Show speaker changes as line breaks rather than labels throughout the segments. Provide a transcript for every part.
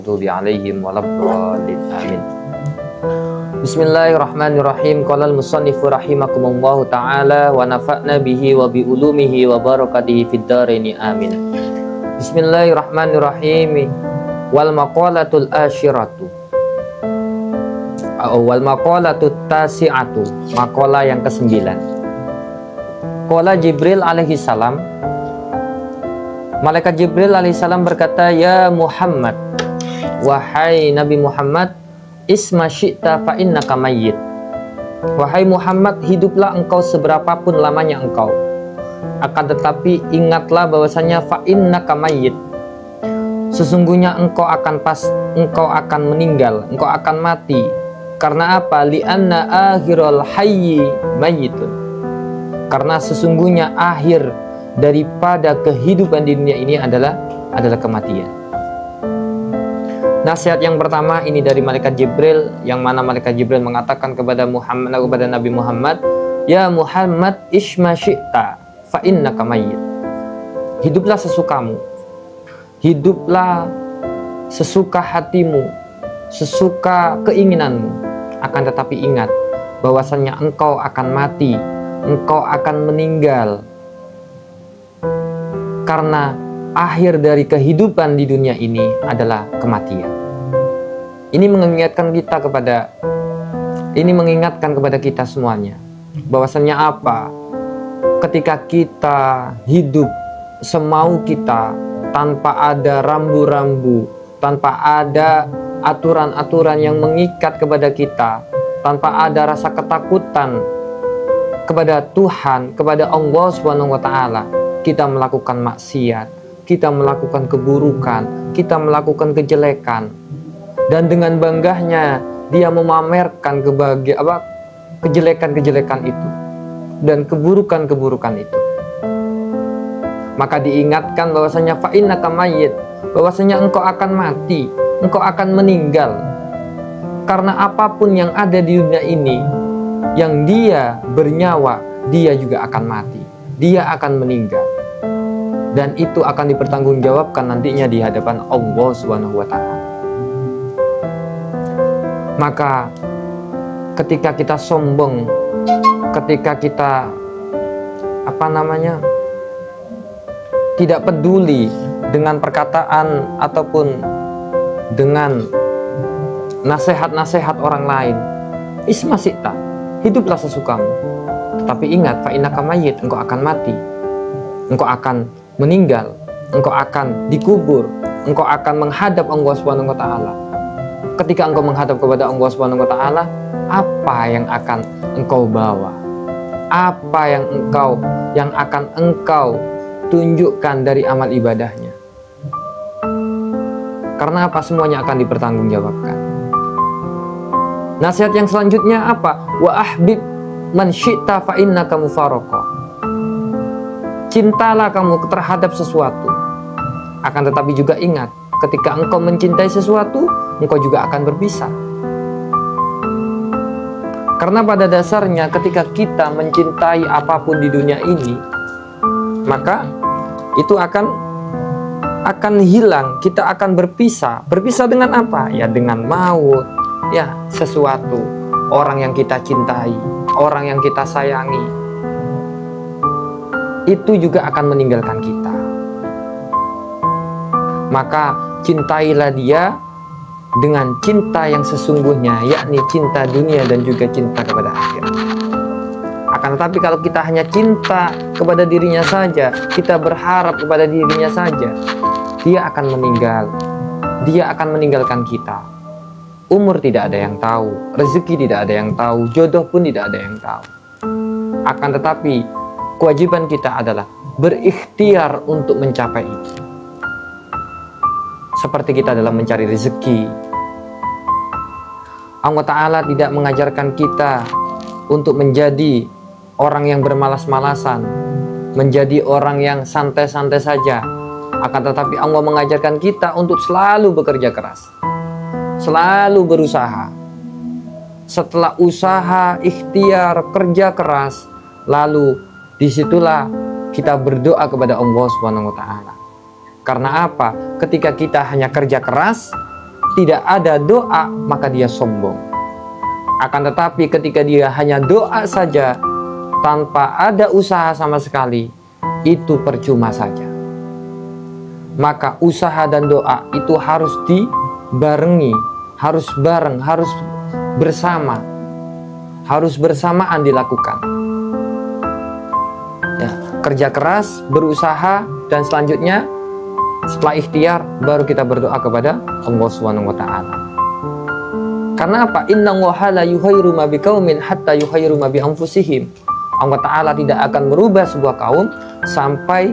alaihim waladdallin. Amin. Bismillahirrahmanirrahim. Qala al-musannifu rahimakumullahu ta'ala wa nafa'na bihi wa bi ulumihi wa barakatihi fid dharain. Amin. Bismillahirrahmanirrahim. Wal maqalatul asyiratu wal maqalatut tasi'atu, maqalah yang ke-9. Qala Jibril alaihi salam, Malaikat Jibril alaihissalam berkata, "Ya Muhammad, wahai Nabi Muhammad, isma syi'ta fa innaka mayyit." Wahai Muhammad, hiduplah engkau seberapapun lamanya engkau. Akan tetapi ingatlah bahwasanya fa innaka mayyit. Sesungguhnya engkau akan meninggal, engkau akan mati. Karena apa? Li'anna akhirul hayyi mayyitun. Karena sesungguhnya akhir daripada kehidupan di dunia ini adalah kematian. Nasihat yang pertama ini dari malaikat Jibril, yang mana malaikat Jibril mengatakan kepada Nabi Muhammad, "Ya Muhammad, isma syi'ta fa innaka mayyit." Hiduplah sesukamu, hiduplah sesuka hatimu, sesuka keinginanmu. Akan tetapi ingat bahwasannya engkau akan mati, engkau akan meninggal. Karena akhir dari kehidupan di dunia ini adalah kematian. Ini mengingatkan kepada kita semuanya bahwasannya apa? Ketika kita hidup semau kita tanpa ada rambu-rambu, tanpa ada aturan-aturan yang mengikat kepada kita, tanpa ada rasa ketakutan kepada Tuhan, kepada Allah Subhanahu wa taala, kita melakukan maksiat, kita melakukan keburukan, kita melakukan kejelekan, dan dengan banggahnya dia memamerkan kejelekan-kejelekan itu dan keburukan-keburukan itu. Maka diingatkan bahwasanya fa innaka mayyit, bahwasanya engkau akan mati, engkau akan meninggal. Karena apapun yang ada di dunia ini, yang dia bernyawa, dia juga akan mati, dia akan meninggal. Dan itu akan dipertanggungjawabkan nantinya di hadapan Allah Subhanahu wa taala. Maka ketika kita sombong, ketika kita tidak peduli dengan perkataan ataupun dengan nasihat-nasihat orang lain, isma syi'ta, hiduplah sesukamu. Tetapi ingat, fa innaka mayyit, engkau akan mati, engkau akan meninggal, engkau akan dikubur, engkau akan menghadap Allah Subhanahu wa taala. Ketika engkau menghadap kepada Allah Subhanahu wa taala, apa yang akan engkau bawa? Apa yang akan engkau tunjukkan dari amal ibadahnya? Karena apa? Semuanya akan dipertanggungjawabkan. Nasihat yang selanjutnya apa? Wa ahbib man syi'ta fa innaka mufaraqah. Cintalah kamu terhadap sesuatu. Akan tetapi juga ingat, ketika engkau mencintai sesuatu, engkau juga akan berpisah. Karena pada dasarnya ketika kita mencintai apapun di dunia ini, maka itu akan hilang, kita akan berpisah. Berpisah dengan apa? Ya dengan maut, ya sesuatu, orang yang kita cintai, orang yang kita sayangi, itu juga akan meninggalkan kita. Maka cintailah dia dengan cinta yang sesungguhnya, yakni cinta dunia dan juga cinta kepada akhirat. Akan tetapi kalau kita hanya cinta kepada dirinya saja, kita berharap kepada dirinya saja, dia akan meninggal, dia akan meninggalkan kita. Umur tidak ada yang tahu, rezeki tidak ada yang tahu, jodoh pun tidak ada yang tahu. Akan tetapi kewajiban kita adalah berikhtiar untuk mencapai itu. Seperti kita dalam mencari rezeki, Allah Ta'ala tidak mengajarkan kita untuk menjadi orang yang bermalas-malasan, menjadi orang yang santai-santai saja. Akan tetapi Allah mengajarkan kita untuk selalu bekerja keras, selalu berusaha. Setelah usaha, ikhtiar, kerja keras, lalu disitulah kita berdoa kepada Allah Subhanahu wa taala. Karena apa? Ketika kita hanya kerja keras, tidak ada doa, maka dia sombong. Akan tetapi ketika dia hanya doa saja tanpa ada usaha sama sekali, itu percuma saja. Maka usaha dan doa itu harus dibarengi, harus bareng, harus bersama, harus bersamaan dilakukan. Ya, kerja keras, berusaha, dan selanjutnya setelah ikhtiar baru kita berdoa kepada Allah Subhanahu wa taala. Karena apa? Innallaha la yughayyiru ma biqaumin hatta yughayyiru ma bi anfusihim. Allah taala tidak akan merubah sebuah kaum sampai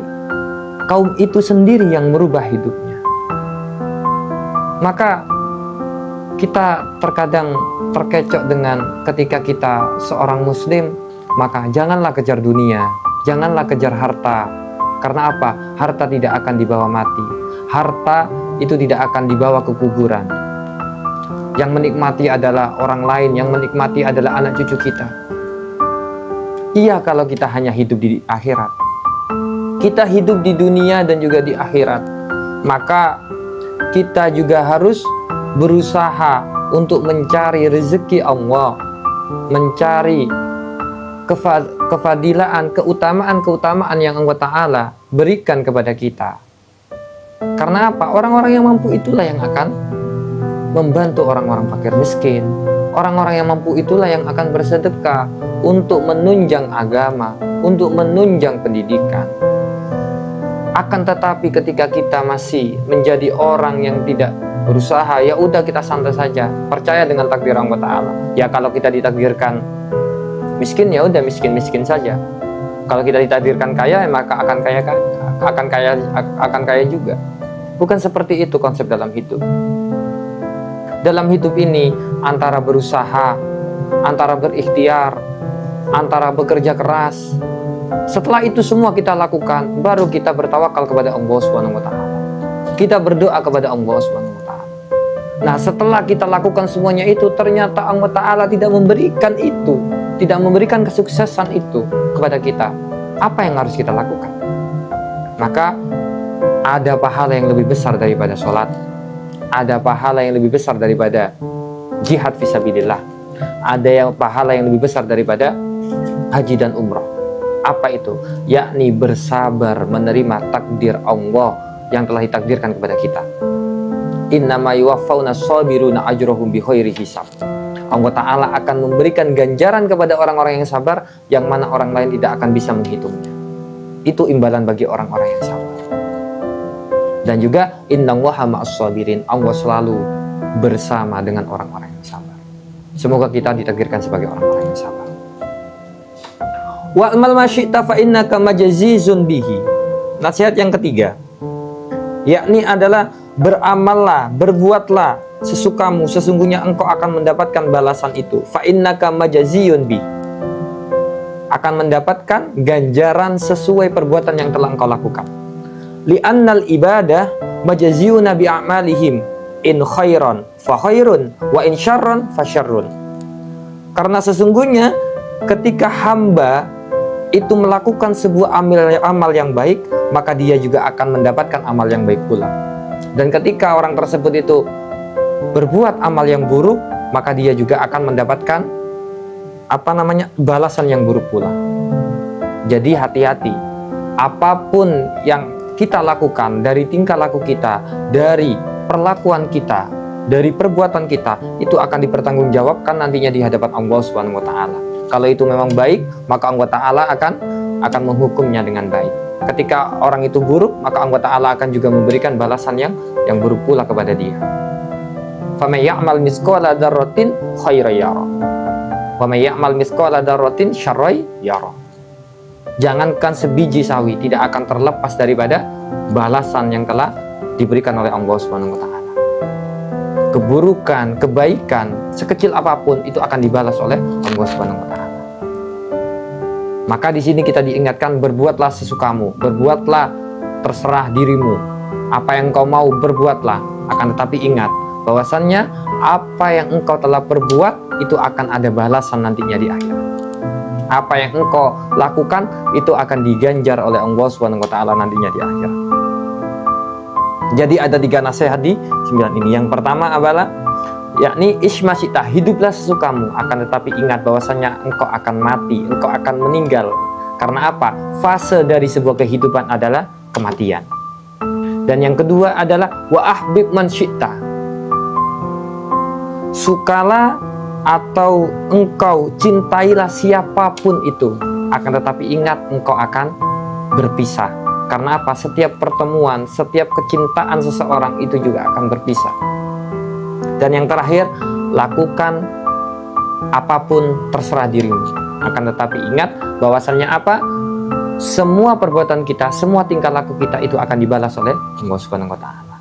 kaum itu sendiri yang merubah hidupnya. Maka kita terkadang terkecoh dengan ketika kita seorang muslim, maka janganlah kejar dunia, janganlah kejar harta. Karena apa? Harta tidak akan dibawa mati. Harta itu tidak akan dibawa ke kuburan. Yang menikmati adalah orang lain, yang menikmati adalah anak cucu kita. Iya, kalau kita hanya hidup di akhirat. Kita hidup di dunia dan juga di akhirat. Maka kita juga harus berusaha untuk mencari rezeki Allah, mencari kefadilaan, keutamaan yang Allah Ta'ala berikan kepada kita. Karena apa? Orang-orang yang mampu itulah yang akan membantu orang-orang fakir miskin. Orang-orang yang mampu itulah yang akan bersedekah untuk menunjang agama, untuk menunjang pendidikan. Akan tetapi ketika kita masih menjadi orang yang tidak berusaha, ya udah kita santai saja, percaya dengan takdir Allah Ta'ala. Ya kalau kita ditakdirkan miskin, ya udah miskin-miskin saja. Kalau kita ditakdirkan kaya, maka akan kaya juga. Bukan seperti itu konsep dalam hidup. Dalam hidup ini antara berusaha, antara berikhtiar, antara bekerja keras. Setelah itu semua kita lakukan, baru kita bertawakal kepada Allah Subhanahu wa taala. Kita berdoa kepada Allah Subhanahu wa taala. Nah, setelah kita lakukan semuanya itu, ternyata Allah Ta'ala tidak memberikan itu, tidak memberikan kesuksesan itu kepada kita. Apa yang harus kita lakukan? Maka ada pahala yang lebih besar daripada sholat, ada pahala yang lebih besar daripada jihad fisabilillah, ada yang pahala yang lebih besar daripada haji dan umroh. Apa itu? Yakni bersabar menerima takdir Allah yang telah ditakdirkan kepada kita. Innama yuwaffawna sabiruna ajrohum bighairi hisab. Allah Ta'ala akan memberikan ganjaran kepada orang-orang yang sabar, yang mana orang lain tidak akan bisa menghitungnya. Itu imbalan bagi orang-orang yang sabar. Dan juga innallaha ma'as sabirin, Allah selalu bersama dengan orang-orang yang sabar. Semoga kita ditakdirkan sebagai orang-orang yang sabar. Wa'mal ma syi'ta fa innaka majzizun bihi. Nasihat yang ketiga, yakni adalah beramallah, berbuatlah sesukamu, sesungguhnya engkau akan mendapatkan balasan itu. Fa innaka majziyun bi, akan mendapatkan ganjaran sesuai perbuatan yang telah engkau lakukan. Li'annal ibadah majziyuna bi a'malihim, in khairan fa khairun wa in syarran fa syarrun. Karena sesungguhnya ketika hamba itu melakukan sebuah amal yang baik, maka dia juga akan mendapatkan amal yang baik pula. Dan ketika orang tersebut itu berbuat amal yang buruk, maka dia juga akan mendapatkan balasan yang buruk pula. Jadi hati-hati, apapun yang kita lakukan, dari tingkah laku kita, dari perlakuan kita, dari perbuatan kita, itu akan dipertanggungjawabkan nantinya di hadapan Allah Subhanahu wa taala. Kalau itu memang baik, maka Allah Ta'ala akan menghukumnya dengan baik. Ketika orang itu buruk, maka Allah Ta'ala akan juga memberikan balasan yang buruk pula kepada dia. فَمَنْ يَعْمَلْ مِثْقَالَ ذَرَّةٍ خَيْرًا يَرَهُ وَمَنْ يَعْمَلْ مِثْقَالَ ذَرَّةٍ شَرًّا يَرَهُ. Jangankan sebiji sawi tidak akan terlepas daripada balasan yang telah diberikan oleh Allah Subhanahu wa taala. Keburukan, kebaikan sekecil apapun itu akan dibalas oleh Allah Subhanahu wa taala. Maka di sini kita diingatkan, berbuatlah sesukamu, berbuatlah terserah dirimu. Apa yang engkau mau berbuatlah, akan tetapi ingat bahwasannya apa yang engkau telah perbuat itu akan ada balasan nantinya di akhirat. Apa yang engkau lakukan itu akan diganjar oleh Allah Subhanahu wa taala nantinya di akhirat. Jadi ada 3 nasihat di 9 ini. Yang pertama adalah yakni isma syi'ta, hiduplah sesukamu, akan tetapi ingat bahwasanya engkau akan mati, engkau akan meninggal. Karena apa? Fase dari sebuah kehidupan adalah kematian. Dan yang kedua adalah wa ahbib man syi'ta, sukalah atau engkau cintailah siapapun itu, akan tetapi ingat engkau akan berpisah. Karena apa? Setiap pertemuan, setiap kecintaan seseorang itu juga akan berpisah. Dan yang terakhir, lakukan apapun terserah dirimu, akan tetapi ingat bahwasannya apa? Semua perbuatan kita, semua tingkah laku kita itu akan dibalas oleh Allah Subhanahu wa taala.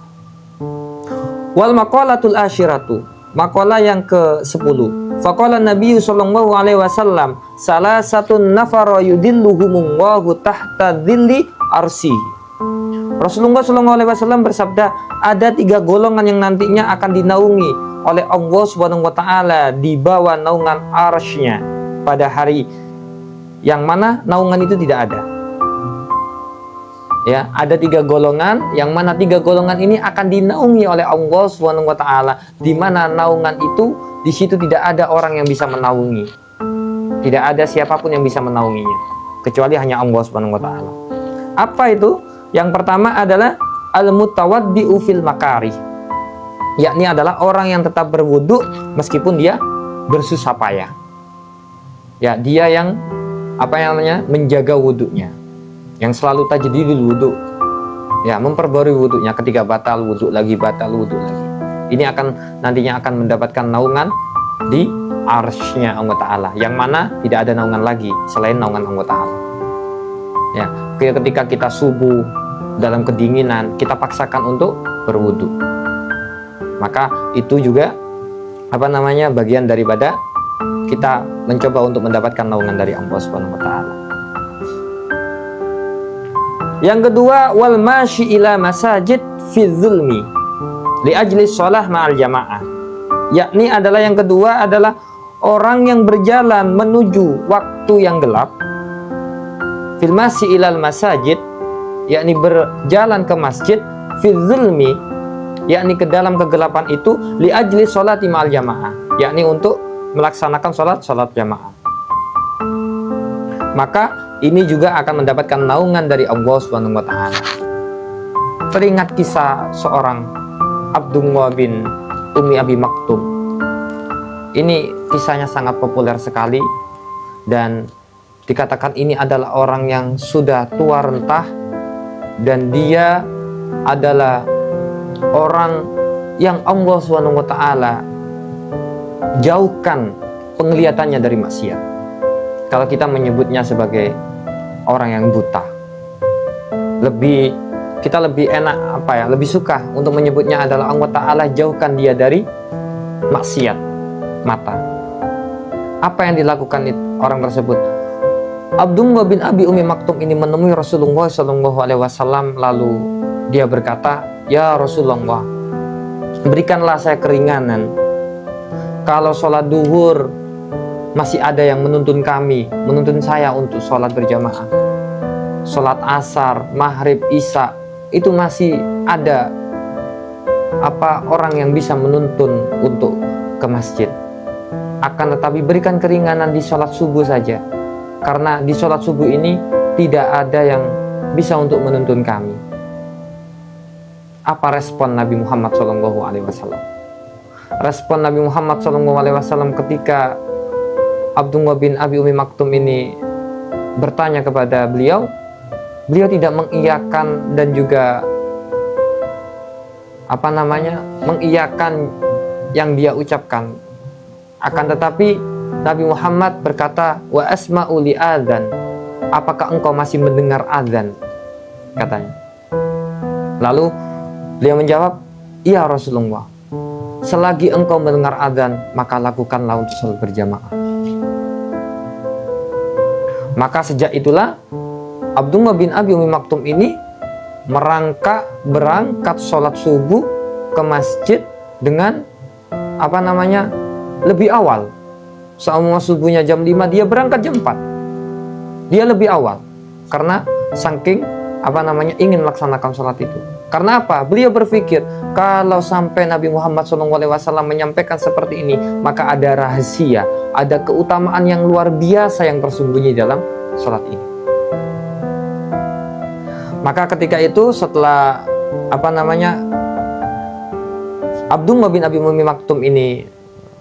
Wal maqalatul asyiratu, maqalah yang ke-10. Faqala Nabi sallallahu alaihi wasallam, salasatun nafara yudilluhumullahu tahta dhilli arsy. Rasulullah sallallahu alaihi wasallam bersabda, ada 3 golongan yang nantinya akan dinaungi oleh Allah Subhanahu wa taala di bawah naungan arsy-Nya pada hari yang mana naungan itu tidak ada. Ya, ada 3 golongan yang mana 3 golongan ini akan dinaungi oleh Allah Subhanahu wa taala, di mana naungan itu di situ tidak ada orang yang bisa menaungi. Tidak ada siapapun yang bisa menaunginya kecuali hanya Allah Subhanahu wa taala. Apa itu? Yang pertama adalah al-mutawaddi'u fil makarih, yakni adalah orang yang tetap berwudu meskipun dia bersusah payah. Ya, dia yang menjaga wudunya, yang selalu tajdidul wudu. Ya, memperbarui wudunya, ketika batal wudu lagi, batal wudu lagi. Ini nantinya akan mendapatkan naungan di arsy-Nya Allah Ta'ala, yang mana tidak ada naungan lagi selain naungan Allah Ta'ala. Ya, ketika kita subuh dalam kedinginan, kita paksakan untuk berwudu, maka itu juga bagian daripada kita mencoba untuk mendapatkan naungan dari Allah Subhanahu wa taala. Yang kedua, wal masyi ila masajid fi zulmi li ajli shalah ma'al jamaah, yakni adalah yang kedua adalah orang yang berjalan menuju waktu yang gelap, fil masyi ilal masajid, yakni berjalan ke masjid, fi zulmi, yakni ke dalam kegelapan itu, li ajli sholati ma'al jamaah, yakni untuk melaksanakan sholat jamaah. Maka ini juga akan mendapatkan naungan dari Allah Subhanahu wa taala. Teringat kisah seorang Abdullah bin Ummi Abi Maktum. Ini kisahnya sangat populer sekali, dan dikatakan ini adalah orang yang sudah tua renta, dan dia adalah orang yang Allah Subhanahu wa taala jauhkan penglihatannya dari maksiat. Kalau kita menyebutnya sebagai orang yang buta, kita lebih enak lebih suka untuk menyebutnya adalah Allah Ta'ala jauhkan dia dari maksiat mata. Apa yang dilakukan orang tersebut? Abdullah bin Abi Ummi Maktum ini menemui Rasulullah SAW, lalu dia berkata, ya Rasulullah, berikanlah saya keringanan. Kalau sholat duhur masih ada yang menuntun saya untuk sholat berjamaah. Sholat asar, maghrib, isya, itu masih ada orang yang bisa menuntun untuk ke masjid. Akan tetapi berikan keringanan di sholat subuh saja, karena di sholat subuh ini tidak ada yang bisa untuk menuntun kami. Apa respon Nabi Muhammad SAW? Respon Nabi Muhammad SAW ketika Abdullah bin Abi Ummi Maktum ini bertanya kepada beliau tidak mengiyakan dan juga mengiyakan yang dia ucapkan. Akan tetapi Nabi Muhammad berkata, wa asma'u li adzan, apakah engkau masih mendengar azan? Katanya. Lalu beliau menjawab, iya Rasulullah, selagi engkau mendengar azan, maka lakukanlah untuk sholat berjamaah. Maka sejak itulah Abdullah bin Abi Ummi Maktum ini berangkat sholat subuh ke masjid dengan lebih awal. Selama subuhnya jam 5, dia berangkat jam 4. Dia lebih awal karena saking ingin melaksanakan sholat itu. Karena apa? Beliau berpikir, kalau sampai Nabi Muhammad SAW menyampaikan seperti ini, maka ada rahasia, ada keutamaan yang luar biasa yang tersembunyi dalam sholat ini. Maka ketika itu setelah Abdullah bin Abi Umi Maktum ini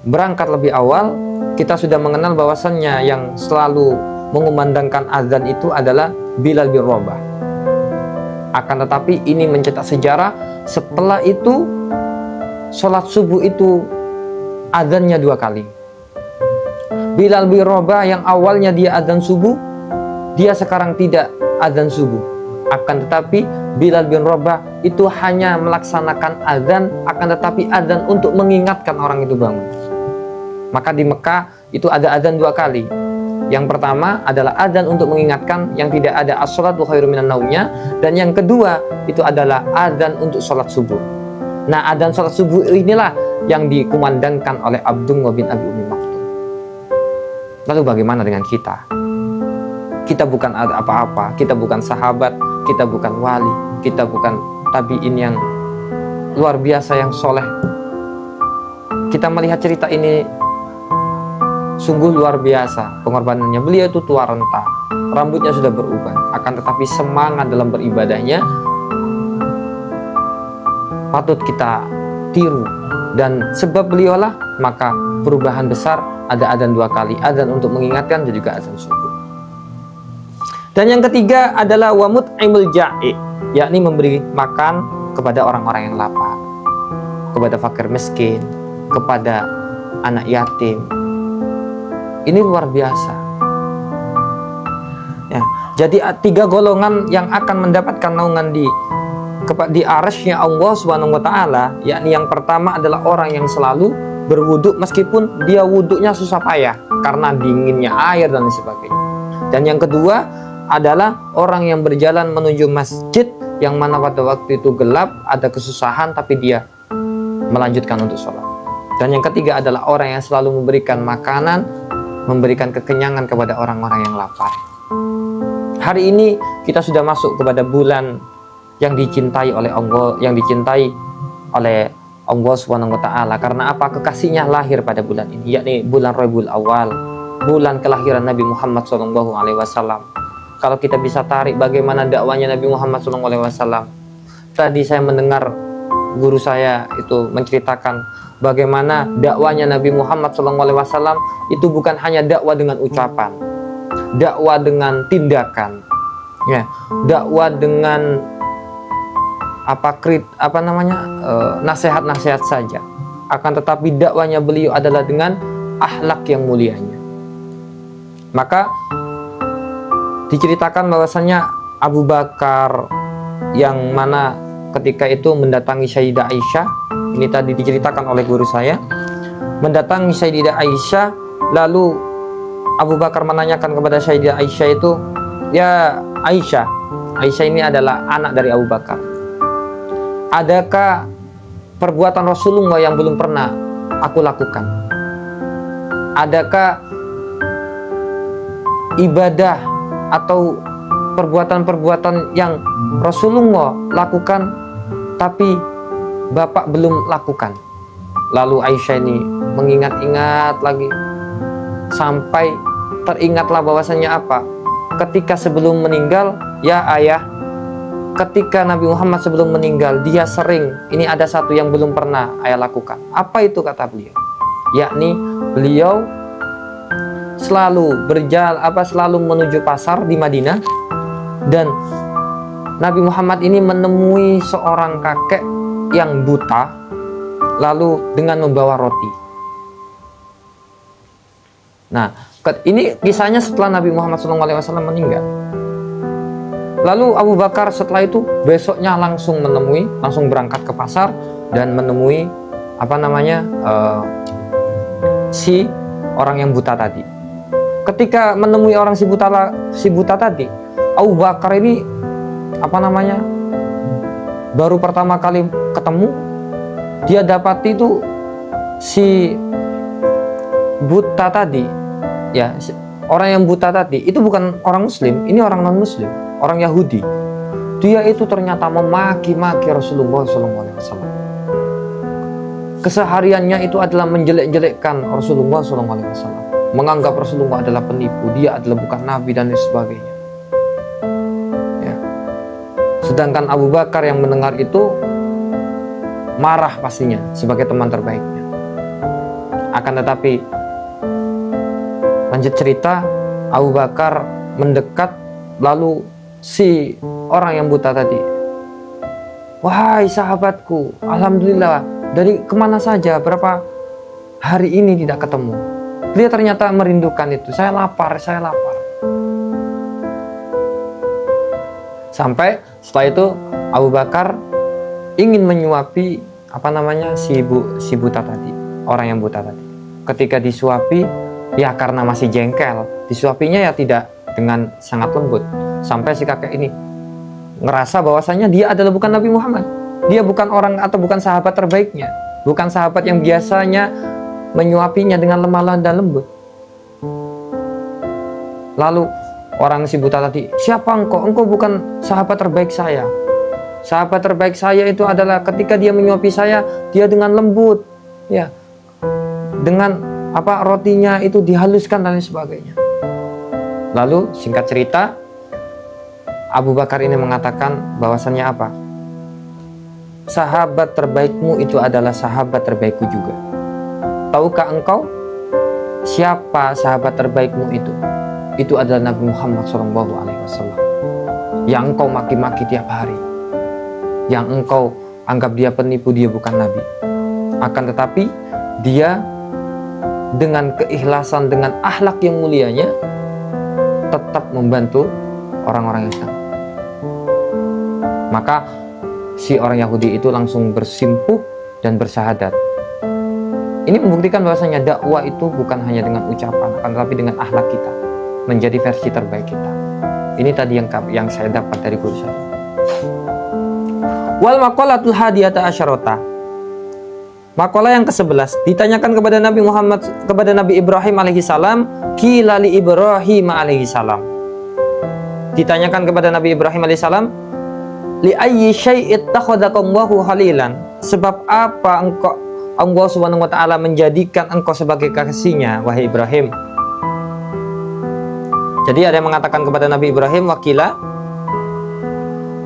berangkat lebih awal, kita sudah mengenal bahwasannya yang selalu mengumandangkan azan itu adalah Bilal bin Rabah. Akan tetapi ini mencetak sejarah, setelah itu sholat subuh itu azannya 2 kali. Bilal bin Rabah yang awalnya dia azan subuh, dia sekarang tidak azan subuh. Akan tetapi Bilal bin Rabah itu hanya melaksanakan azan, akan tetapi azan untuk mengingatkan orang itu bangun. Maka di Mekah itu ada azan 2 kali. Yang pertama adalah adzan untuk mengingatkan yang tidak ada as-sholatu khairum minan naumnya, dan yang kedua itu adalah adzan untuk sholat subuh. Nah, adzan sholat subuh inilah yang dikumandangkan oleh Abdullah bin Abi Umi Maktum. Lalu bagaimana dengan kita? Kita bukan apa-apa, kita bukan sahabat, kita bukan wali, kita bukan tabi'in yang luar biasa yang soleh. Kita melihat cerita ini sungguh luar biasa pengorbanannya. Beliau itu tua renta, rambutnya sudah beruban, akan tetapi semangat dalam beribadahnya patut kita tiru. Dan sebab beliaulah maka perubahan besar, ada adzan 2 kali, adzan untuk mengingatkan dan juga adzan subuh. Dan yang ketiga adalah wa mut'imul ja'i, yakni memberi makan kepada orang-orang yang lapar, kepada fakir miskin, kepada anak yatim. Ini luar biasa. Ya, jadi 3 golongan yang akan mendapatkan naungan di arasy-Nya Allah Subhanahu wa taala, yakni yang pertama adalah orang yang selalu berwuduk meskipun dia wuduknya susah payah karena dinginnya air dan sebagainya. Dan yang kedua adalah orang yang berjalan menuju masjid yang mana pada waktu itu gelap, ada kesusahan tapi dia melanjutkan untuk sholat. Dan yang ketiga adalah orang yang selalu memberikan makanan, memberikan kekenyangan kepada orang-orang yang lapar. Hari ini kita sudah masuk kepada bulan yang dicintai oleh Allah, yang dicintai oleh Allah Subhanahu wa taala. Karena apa? Kekasihnya lahir pada bulan ini, yakni bulan Rabiul Awal, bulan kelahiran Nabi Muhammad SAW. Kalau kita bisa tarik bagaimana dakwanya Nabi Muhammad SAW. Tadi saya mendengar guru saya itu menceritakan bagaimana dakwanya Nabi Muhammad SAW itu bukan hanya dakwah dengan ucapan, dakwah dengan tindakan, ya, dakwah dengan nasihat-nasihat saja. Akan tetapi dakwanya beliau adalah dengan akhlak yang mulianya. Maka diceritakan bahwasanya Abu Bakar yang mana ketika itu mendatangi Sayyidah Aisyah, ini tadi diceritakan oleh guru saya, mendatangi Sayyidah Aisyah, lalu Abu Bakar menanyakan kepada Sayyidah Aisyah itu, ya Aisyah, Aisyah ini adalah anak dari Abu Bakar, adakah perbuatan Rasulullah yang belum pernah aku lakukan? Adakah ibadah atau perbuatan-perbuatan yang Rasulullah lakukan tapi Bapak belum lakukan? Lalu Aisyah ini mengingat-ingat lagi sampai teringatlah bahwasanya apa? Ketika sebelum meninggal, ya ayah, ketika Nabi Muhammad sebelum meninggal, dia sering, ini ada satu yang belum pernah ayah lakukan. Apa itu kata beliau? Yakni beliau selalu selalu menuju pasar di Madinah, dan Nabi Muhammad ini menemui seorang kakek yang buta, lalu dengan membawa roti. Nah, ini kisahnya setelah Nabi Muhammad SAW meninggal. Lalu Abu Bakar setelah itu besoknya langsung berangkat ke pasar dan menemui si orang yang buta tadi. Ketika menemui orang si buta tadi, Abu Bakar ini baru pertama kali ketemu, dia dapati itu si buta tadi, ya, orang yang buta tadi itu bukan orang Muslim, ini orang non Muslim, orang Yahudi. dia itu ternyata memaki-maki Rasulullah SAW. Kesehariannya itu adalah menjelek-jelekkan Rasulullah SAW, menganggap Rasulullah adalah penipu, dia adalah bukan nabi dan lain sebagainya. Ya. Sedangkan Abu Bakar yang mendengar itu marah pastinya sebagai teman terbaiknya. Akan tetapi lanjut cerita, Abu Bakar mendekat, lalu si orang yang buta tadi, "Wahai sahabatku, alhamdulillah, dari kemana saja, berapa hari ini tidak ketemu. Dia ternyata merindukan itu. Saya lapar, saya lapar." Sampai setelah itu Abu Bakar ingin menyuapi si buta tadi, orang yang buta tadi. Ketika disuapi, ya karena masih jengkel, disuapinya ya tidak dengan sangat lembut. Sampai si kakek ini ngerasa bahwasanya dia adalah bukan Nabi Muhammad. Dia bukan orang atau bukan sahabat terbaiknya, bukan sahabat yang biasanya menyuapinya dengan lemah dan lembut. Lalu orang si buta tadi, "Siapa engkau? Engkau bukan sahabat terbaik saya. Sahabat terbaik saya itu adalah ketika dia menyuapi saya, dia dengan lembut, ya, dengan rotinya itu dihaluskan dan lain sebagainya." Lalu singkat cerita, Abu Bakar ini mengatakan bahwasannya apa? Sahabat terbaikmu itu adalah sahabat terbaikku juga. Tahukah engkau siapa sahabat terbaikmu itu? Itu adalah Nabi Muhammad SAW, yang engkau maki-maki tiap hari, yang engkau anggap dia penipu, dia bukan Nabi. Akan tetapi dia dengan keikhlasan, dengan akhlak yang mulianya, tetap membantu orang-orang Islam. Maka si orang Yahudi itu langsung bersimpuh dan bersyahadat. Ini membuktikan bahwasanya dakwah itu bukan hanya dengan ucapan, akan tetapi dengan akhlak kita, menjadi versi terbaik kita. Ini tadi yang saya dapat dari guru saya. Wal maqalatul hadiyata asyarata. Makalah yang ke-11 ditanyakan kepada Nabi Muhammad, kepada Nabi Ibrahim alaihissalam, qila li Ibrahim alaihissalam. Ditanyakan kepada Nabi Ibrahim alaihissalam, li ayyi syai'it takhadakallahu khalilan. Sebab apa engkau Allah Subhanahu wa taala menjadikan engkau sebagai kekasihnya, wahai Ibrahim? Jadi ada yang mengatakan kepada Nabi Ibrahim, wakila,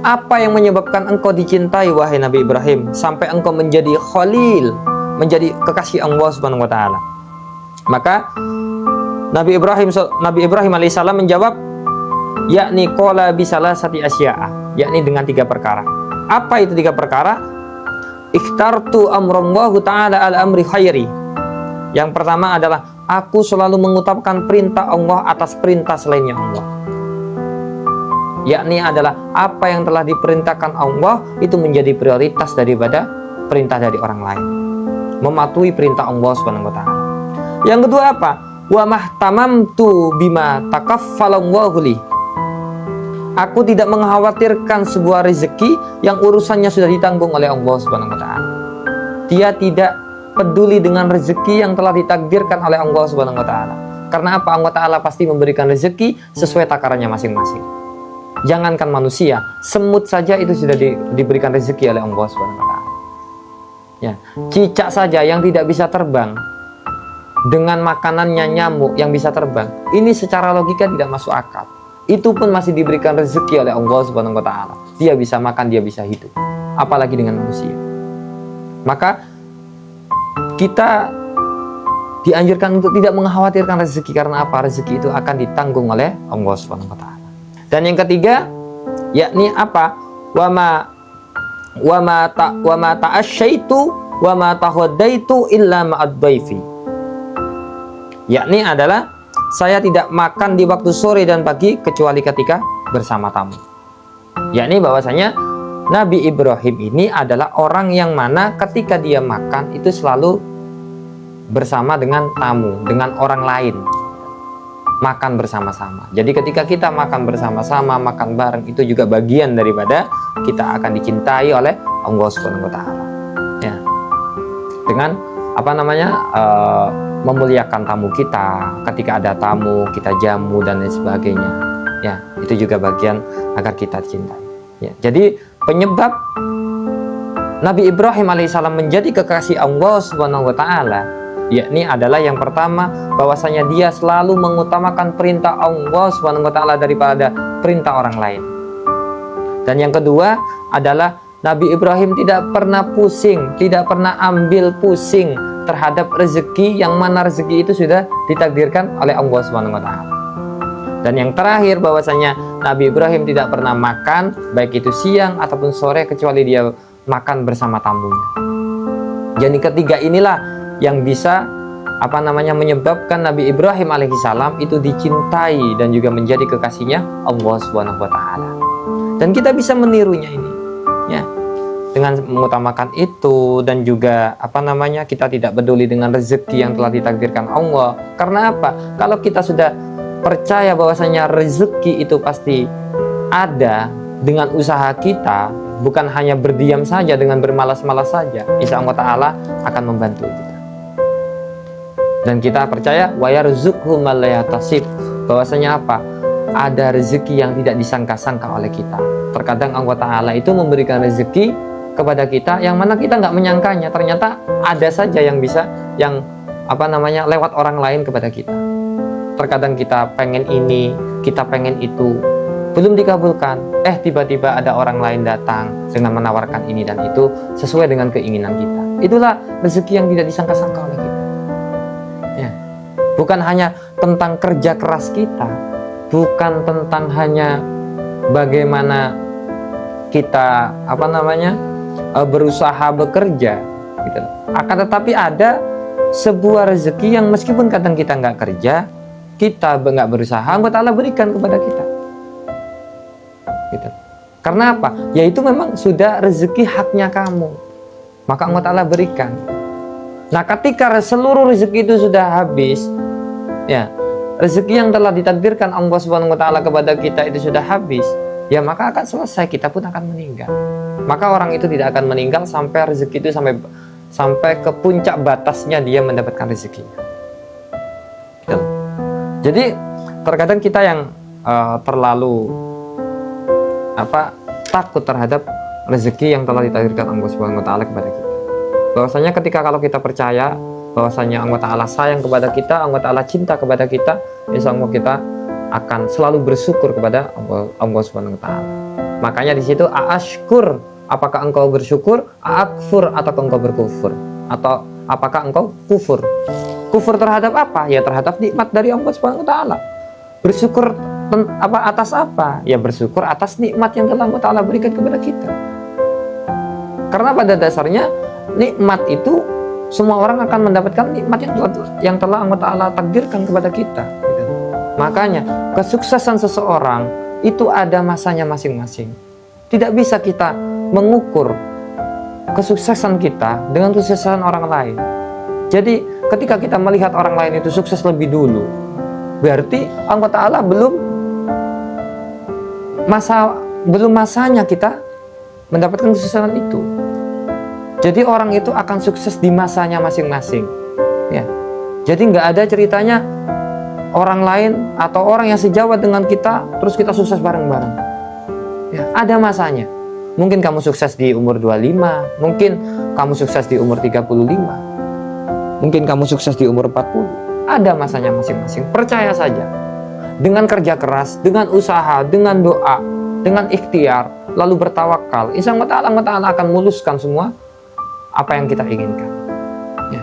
apa yang menyebabkan engkau dicintai wahai Nabi Ibrahim sampai engkau menjadi khalil, menjadi kekasih Allah Subhanahu wa taala? Maka Nabi Ibrahim alaihissalam menjawab, yakni qala bisalasati asya'a, yakni dengan 3 perkara. Apa itu 3 perkara? Ikhtartu amrallahu ta'ala al-amri khairi. Yang pertama adalah aku selalu mengutamakan perintah Allah atas perintah selainnya Allah. Yakni adalah apa yang telah diperintahkan Allah itu menjadi prioritas daripada perintah dari orang lain. Mematuhi perintah Allah Subhanahu wa taala. Yang kedua apa? Wa mahtamamtu bima takaffalallahu li. Aku tidak mengkhawatirkan sebuah rezeki yang urusannya sudah ditanggung oleh Allah Subhanahu wa taala. Dia tidak peduli dengan rezeki yang telah ditakdirkan oleh Allah Subhanahu wa taala. Karena apa? Allah taala pasti memberikan rezeki sesuai takarannya masing-masing. Jangankan manusia, semut saja itu sudah diberikan rezeki oleh Allah Subhanahu wa taala. Ya, cicak saja yang tidak bisa terbang, dengan makanannya nyamuk yang bisa terbang, ini secara logika tidak masuk akal. Itu pun masih diberikan rezeki oleh Allah Subhanahu wa taala. Dia bisa makan, dia bisa hidup. Apalagi dengan manusia. Maka kita dianjurkan untuk tidak mengkhawatirkan rezeki, karena apa? Rezeki itu akan ditanggung oleh Allah Subhanahu wa taala. Dan yang ketiga, yakni apa? Wa ma ta'asyaitu wa ma tahaddaitu illa ma'ad dhaifi. Yakni adalah saya tidak makan di waktu sore dan pagi kecuali ketika bersama tamu. Yakni bahwasanya Nabi Ibrahim ini adalah orang yang mana ketika dia makan itu selalu bersama dengan tamu, dengan orang lain. Makan bersama-sama. Jadi ketika kita makan bersama-sama, makan bareng, itu juga bagian daripada kita akan dicintai oleh Allah Subhanahu wa taala. Ya. Dengan memuliakan tamu kita, ketika ada tamu kita jamu dan lain sebagainya. Ya, itu juga bagian agar kita dicintai. Ya, jadi penyebab Nabi Ibrahim alaihissalam menjadi kekasih Allah Subhanahu wa taala, yakni adalah yang pertama bahwasanya dia selalu mengutamakan perintah Allah Subhanahu wa taala daripada perintah orang lain. Dan yang kedua adalah Nabi Ibrahim tidak pernah pusing, tidak pernah ambil pusing terhadap rezeki, yang mana rezeki itu sudah ditakdirkan oleh Allah Subhanahu wa taala. Dan yang terakhir bahwasanya Nabi Ibrahim tidak pernah makan baik itu siang ataupun sore kecuali dia makan bersama tamunya. Jadi ketiga inilah yang bisa menyebabkan Nabi Ibrahim alaihissalam itu dicintai dan juga menjadi kekasihnya Allah Subhanahu wa taala. Dan kita bisa menirunya ini, ya, dengan mengutamakan itu. Dan juga kita tidak peduli dengan rezeki yang telah ditakdirkan Allah. Karena apa? Kalau kita sudah percaya bahwasanya rezeki itu pasti ada dengan usaha kita, bukan hanya berdiam saja dengan bermalas-malas saja, insya Allah Ta'ala akan membantu kita. Dan kita percaya wa yarzuqhu man la yahtasib, bahwasanya apa? Ada rezeki yang tidak disangka-sangka oleh kita. Terkadang Allah Ta'ala itu memberikan rezeki kepada kita yang mana kita nggak menyangkanya, ternyata ada saja yang bisa, yang lewat orang lain kepada kita. Terkadang kita pengen ini, kita pengen itu, belum dikabulkan, tiba-tiba ada orang lain datang dengan menawarkan ini dan itu sesuai dengan keinginan kita. Itulah rezeki yang tidak disangka-sangka oleh kita, ya. Bukan hanya tentang kerja keras kita, bukan tentang hanya bagaimana kita berusaha bekerja gitu. Akan tetapi ada sebuah rezeki yang meskipun kadang kita nggak kerja, kita nggak berusaha, Allah Ta'ala berikan kepada kita gitu. Karena apa? Yaitu memang sudah rezeki haknya kamu, maka Allah Ta'ala berikan. Nah, ketika seluruh rezeki itu sudah habis, ya, rezeki yang telah ditakdirkan Allah Subhanahu wa taala kepada kita itu sudah habis, ya maka akan selesai, kita pun akan meninggal. Maka orang itu tidak akan meninggal sampai rezeki itu sampai ke puncak batasnya dia mendapatkan rezekinya. Gitu. Jadi terkadang kita yang terlalu takut terhadap rezeki yang telah ditakdirkan Allah Subhanahu wa taala kepada kita. Bahwasanya ketika kalau kita percaya bahwasanya Allah Ta'ala sayang kepada kita, Allah Ta'ala cinta kepada kita, insya Allah kita akan selalu bersyukur kepada Allah Subhanahu wa taala. Makanya di situ aashkur, apakah engkau bersyukur, aakfur, atau engkau berkufur, atau apakah engkau kufur. Kufur terhadap apa? Ya terhadap nikmat dari Allah Subhanahu wa taala. Bersyukur atas apa? Ya bersyukur atas nikmat yang telah Allah Ta'ala berikan kepada kita. Karena pada dasarnya nikmat itu semua orang akan mendapatkan nikmat yang telah Allah Ta'ala takdirkan kepada kita gitu. Makanya kesuksesan seseorang itu ada masanya masing-masing. Tidak bisa kita mengukur kesuksesan kita dengan kesuksesan orang lain. Jadi ketika kita melihat orang lain itu sukses lebih dulu, berarti Allah Ta'ala belum masanya kita mendapatkan kesuksesan itu. Jadi orang itu akan sukses di masanya masing-masing, ya. Jadi nggak ada ceritanya orang lain atau orang yang sejawat dengan kita terus kita sukses bareng-bareng, ya. Ada masanya. Mungkin kamu sukses di umur 25, mungkin kamu sukses di umur 35, mungkin kamu sukses di umur 40. Ada masanya masing-masing. Percaya saja, dengan kerja keras, dengan usaha, dengan doa, dengan ikhtiar, lalu bertawakal, insya Allah Ta'ala akan muluskan semua apa yang kita inginkan, ya.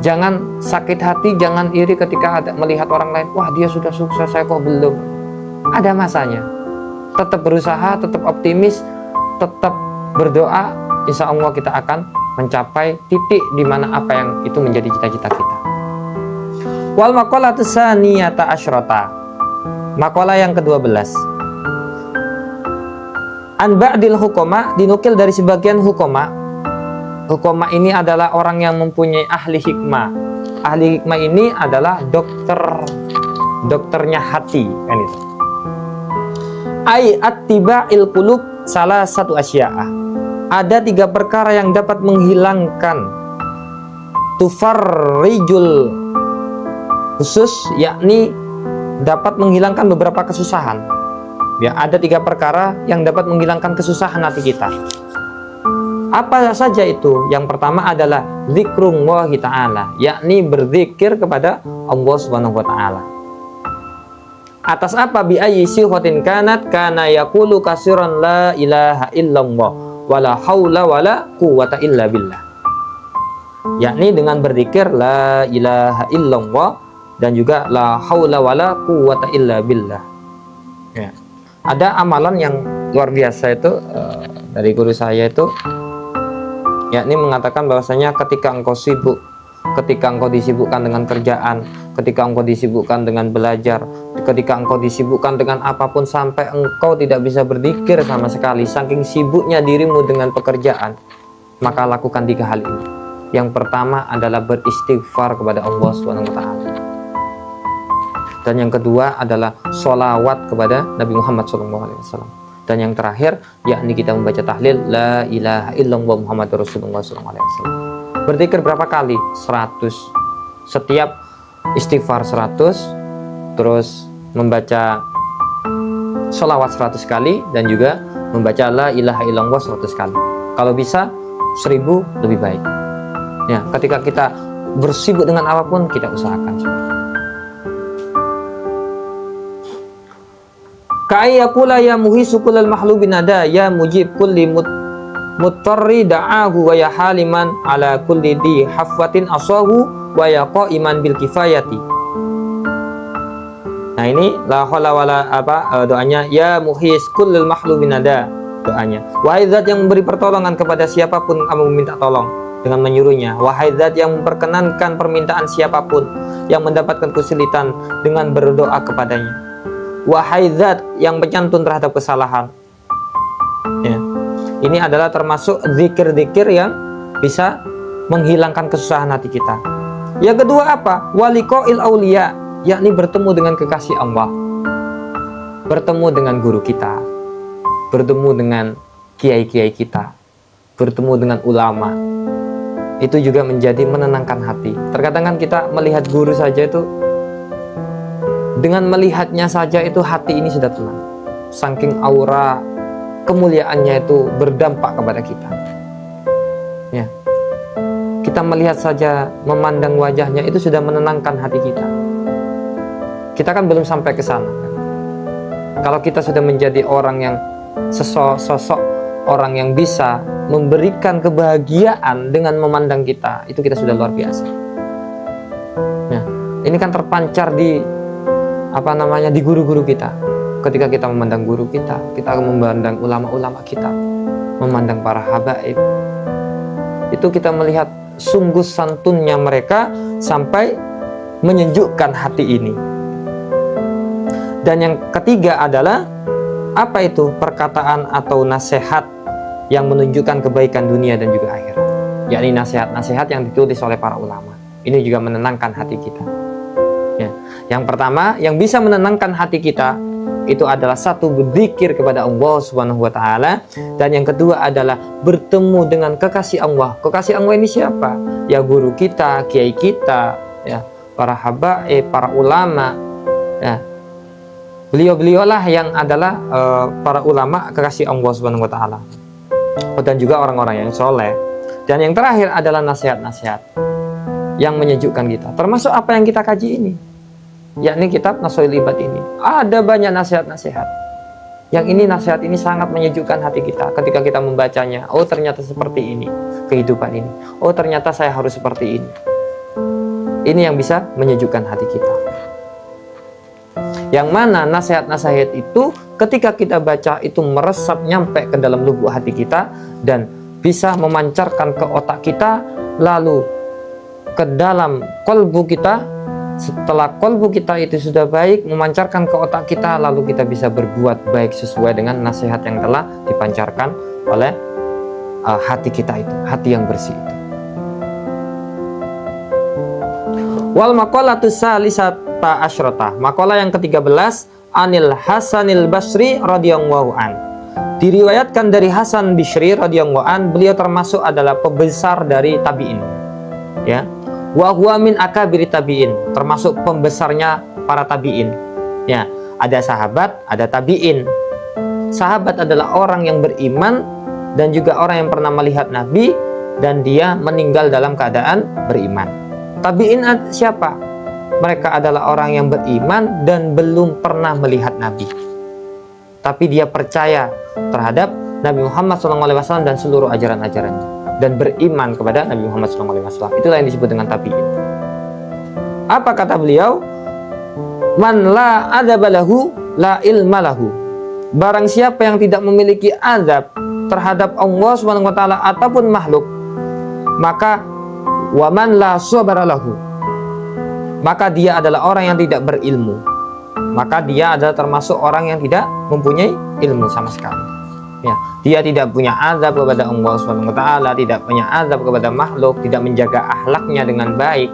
Jangan sakit hati, jangan iri ketika melihat orang lain, wah dia sudah sukses, saya kok belum. Ada masanya. Tetap berusaha, tetap optimis, tetap berdoa, insya Allah kita akan mencapai titik di mana apa yang itu menjadi cita-cita kita. Wal maqalatu tsaniyata asyrata, maqalah yang ke-12. An ba'dil hukama, dinukil dari sebagian hukama. Hukama ini adalah orang yang mempunyai ahli hikmah. Ahli hikmah ini adalah dokternya hati, kan itu. Ai attiba'il qulub salah satu asya'ah. Ada 3 perkara yang dapat menghilangkan tufarrijul khusus, yakni dapat menghilangkan beberapa kesusahan. Ya, ada 3 perkara yang dapat menghilangkan kesusahan hati kita. Apa saja itu? Yang pertama adalah zikrullahi ta'ala, yakni berzikir kepada Allah Subhanahu wa taala. Atas apa? Bi ayyi sihotin kanat kana yaqulu kasiran la ilaha illallah wala haula wala quwata illa billah. Yakni dengan berzikir la ilaha illallah dan juga la haula wala quwata illa billah. Ya. Ada amalan yang luar biasa itu dari guru saya itu, yakni mengatakan bahwasanya ketika engkau sibuk, ketika engkau disibukkan dengan kerjaan, ketika engkau disibukkan dengan belajar, ketika engkau disibukkan dengan apapun sampai engkau tidak bisa berzikir sama sekali, saking sibuknya dirimu dengan pekerjaan, maka lakukan 3 hal ini. Yang pertama adalah beristighfar kepada Allah Subhanahu wa taala. Dan yang kedua adalah sholawat kepada Nabi Muhammad SAW. Dan yang terakhir yakni kita membaca tahlil la ilaha illallah Muhammadur Rasulullah SAW. Berzikir berapa kali? 100. Setiap istighfar 100, terus membaca sholawat 100 kali, dan juga membaca la ilaha illallah 100 kali. Kalau bisa 1000 lebih baik. Ya, ketika kita bersibuk dengan apapun, kita usahakan. Ka'ayyakula ya muhisu kullal mahlubin ada ya mujib kulli mutarri da'ahu wa ya haliman ala kulli di hafwatin asahu wa ya qa'iman bil kifayati. Nah, ini la haula wala doanya ya muhis kullal mahlubin ada, doanya. Wahai zat yang memberi pertolongan kepada siapapun kamu meminta tolong dengan menyuruhnya. Wahai zat yang memperkenankan permintaan siapapun yang mendapatkan kesulitan dengan berdoa kepadanya. Wahai zat yang penyantun terhadap kesalahan. Ya. Ini adalah termasuk zikir-zikir yang bisa menghilangkan kesusahan hati kita. Yang kedua apa? Waliqa'il auliya, yakni bertemu dengan kekasih Allah, bertemu dengan guru kita, bertemu dengan kiai-kiai kita, bertemu dengan ulama. Itu juga menjadi menenangkan hati. Terkadang kan kita melihat guru saja itu, dengan melihatnya saja itu hati ini sudah tenang. Saking aura kemuliaannya itu berdampak kepada kita. Ya. Kita melihat saja, memandang wajahnya itu sudah menenangkan hati kita. Kita kan belum sampai ke sana. Kan? Kalau kita sudah menjadi orang yang sosok orang yang bisa memberikan kebahagiaan dengan memandang kita, itu kita sudah luar biasa. Ya. Ini kan terpancar di di guru-guru kita. Ketika kita memandang guru kita akan memandang ulama-ulama kita, memandang para habaib. Itu kita melihat sungguh santunnya mereka sampai menyejukkan hati ini. Dan yang ketiga adalah apa itu? Perkataan atau nasihat yang menunjukkan kebaikan dunia dan juga akhirat. Yakni nasihat-nasihat yang ditulis oleh para ulama. Ini juga menenangkan hati kita. Ya. Yang pertama yang bisa menenangkan hati kita itu adalah satu, berzikir kepada Allah Subhanahu wa taala, dan yang kedua adalah bertemu dengan kekasih Allah. Kekasih Allah ini siapa? Ya guru kita, kiai kita, ya, para habaib, para ulama, ya. Beliau-beliaulah yang adalah para ulama kekasih Allah Subhanahu wa taala. Dan juga orang-orang yang soleh. Dan yang terakhir adalah nasihat-nasihat yang menyejukkan kita. Termasuk apa yang kita kaji ini, yakni kitab Nasoil Ibad ini. Ada banyak nasihat-nasihat. Yang ini nasihat ini sangat menyejukkan hati kita ketika kita membacanya. Oh, ternyata seperti ini kehidupan ini. Oh, ternyata saya harus seperti ini. Ini yang bisa menyejukkan hati kita. Yang mana nasihat-nasihat itu ketika kita baca itu meresap nyampe ke dalam lubuk hati kita dan bisa memancarkan ke otak kita, lalu ke dalam kolbu kita. Setelah kolbu kita itu sudah baik, memancarkan ke otak kita, lalu kita bisa berbuat baik sesuai dengan nasihat yang telah dipancarkan oleh hati kita itu, hati yang bersih itu. Wal maqalatu salisata asyrata, maqalah yang ke-13, Anil Hasanil Basri radhiyallahu an. Diriwayatkan dari Hasan Bisri radhiyallahu an, beliau termasuk adalah pembesar dari tabi'in. Ya. Wa huwa min akabiri tabi'in, termasuk pembesarnya para tabi'in. Ya, ada sahabat, ada tabi'in. sahabat adalah orang yang beriman dan juga orang yang pernah melihat Nabi dan dia meninggal dalam keadaan beriman. Tabi'in siapa? Mereka adalah orang yang beriman dan belum pernah melihat Nabi, tapi dia percaya terhadap Nabi Muhammad SAW dan seluruh ajaran-ajarannya, dan beriman kepada Nabi Muhammad SAW. Itulah yang disebut dengan tabi'in. Apa kata beliau? Man la adaba lahu la ilma lahu. Barang siapa yang tidak memiliki adab terhadap Allah SWT ataupun makhluk, maka waman la sabara lahu, maka dia adalah orang yang tidak berilmu. Maka dia adalah termasuk orang yang tidak mempunyai ilmu sama sekali. Ya, dia tidak punya azab kepada Allah SWT, tidak punya azab kepada makhluk, tidak menjaga akhlaknya dengan baik,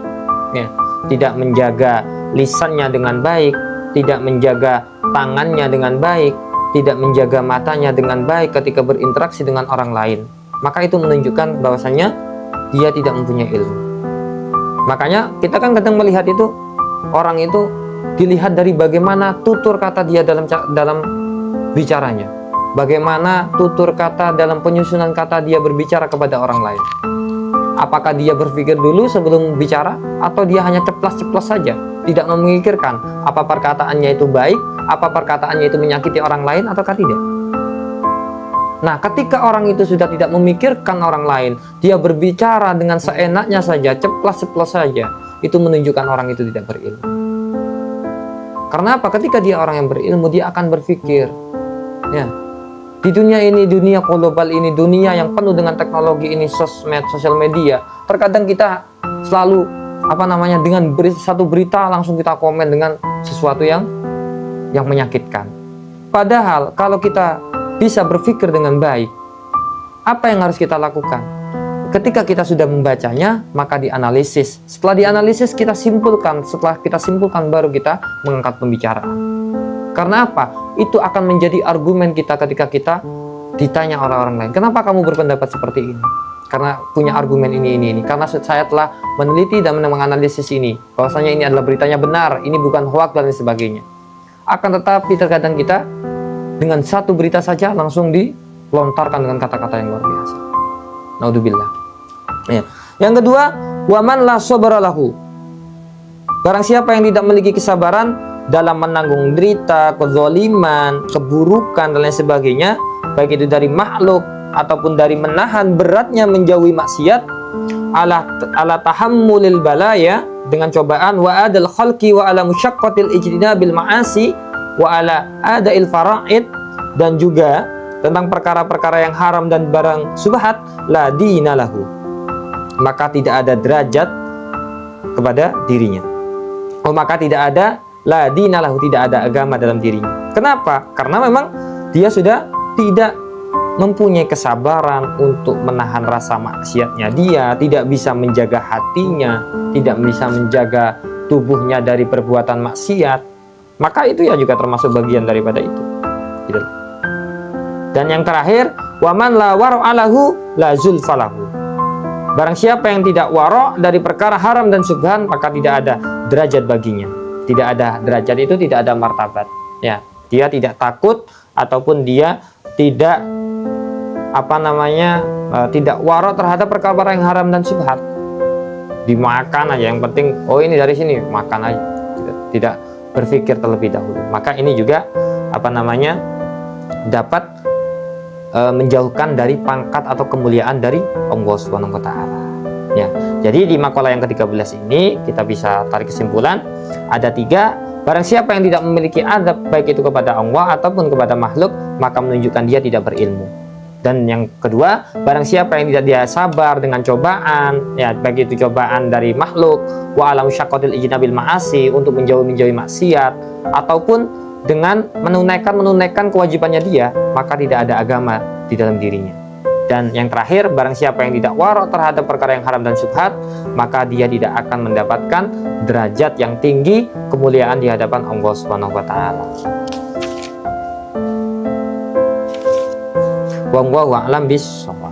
ya, tidak menjaga lisannya dengan baik, tidak menjaga tangannya dengan baik, tidak menjaga matanya dengan baik ketika berinteraksi dengan orang lain. Maka itu menunjukkan bahwasanya dia tidak mempunyai ilmu. Makanya kita kan kadang melihat itu, orang itu dilihat dari bagaimana tutur kata dia dalam bicaranya, bagaimana tutur kata dalam penyusunan kata dia berbicara kepada orang lain. Apakah dia berpikir dulu sebelum bicara, atau dia hanya ceplas-ceplos saja, tidak memikirkan apa perkataannya itu baik, apa perkataannya itu menyakiti orang lain ataukah tidak. Nah, ketika orang itu sudah tidak memikirkan orang lain, dia berbicara dengan seenaknya saja, ceplas-ceplos saja, itu menunjukkan orang itu tidak berilmu. Karena apa? Ketika dia orang yang berilmu, dia akan berpikir, ya, di dunia ini, dunia global ini, dunia yang penuh dengan teknologi ini, sosmed, sosial media, terkadang kita selalu dengan satu berita langsung kita komen dengan sesuatu yang menyakitkan. Padahal kalau kita bisa berpikir dengan baik, apa yang harus kita lakukan? Ketika kita sudah membacanya, maka dianalisis. Setelah dianalisis, kita simpulkan. Setelah kita simpulkan, baru kita mengangkat pembicaraan. Karena apa? Itu akan menjadi argumen kita ketika kita ditanya orang-orang lain. Kenapa kamu berpendapat seperti ini? Karena punya argumen ini. Karena saya telah meneliti dan menganalisis ini, bahwasanya ini adalah beritanya benar, ini bukan hoak dan sebagainya. Akan tetapi terkadang kita dengan satu berita saja langsung dilontarkan dengan kata-kata yang luar biasa. Naudzubillah. Ya. Yang kedua, waman la sabara lahu. Barang siapa yang tidak memiliki kesabaran dalam menanggung derita, kezaliman, keburukan dan lain sebagainya, baik itu dari makhluk ataupun dari menahan beratnya menjauhi maksiat, ala tahammulil balaya, dengan cobaan, wa adal khalqi wa ala musyaqqatil ijtinabil ma'asi wa ala adail fara'id, dan juga tentang perkara-perkara yang haram dan barang subhat, la dina lahu, maka tidak ada derajat kepada dirinya. Maka tidak ada la dina lahu, tidak ada agama dalam dirinya. Kenapa? Karena memang dia sudah tidak mempunyai kesabaran untuk menahan rasa maksiatnya, dia tidak bisa menjaga hatinya, tidak bisa menjaga tubuhnya dari perbuatan maksiat, maka itu ya juga termasuk bagian daripada itu, gitu. Dan yang terakhir, waman la wara'alahu la zulfalahu. Barang siapa yang tidak waro' dari perkara haram dan subhan, maka tidak ada derajat baginya. Tidak ada derajat, itu tidak ada martabat, ya. Dia tidak takut ataupun dia tidak tidak waro' terhadap perkara yang haram dan subhat. Dimakan aja, yang penting ini dari sini, makan aja, tidak berpikir terlebih dahulu. Maka ini juga dapat menjauhkan dari pangkat atau kemuliaan dari Allah Subhanahu wa taala. Ya. Jadi di makalah yang ke-13 ini kita bisa tarik kesimpulan ada 3. Barang siapa yang tidak memiliki adab baik itu kepada Allah ataupun kepada makhluk, maka menunjukkan dia tidak berilmu. Dan yang kedua, barang siapa yang tidak dia sabar dengan cobaan, ya, baik itu cobaan dari makhluk, wa alam syaqatil ijnabil ma'asi, untuk menjauhi maksiat, ataupun dengan menunaikan kewajibannya dia, maka tidak ada agama di dalam dirinya. Dan yang terakhir, barang siapa yang tidak waro' terhadap perkara yang haram dan syubhat, maka dia tidak akan mendapatkan derajat yang tinggi, kemuliaan di hadapan Allah Subhanahu wa taala. Wallahu a'lam bishawab.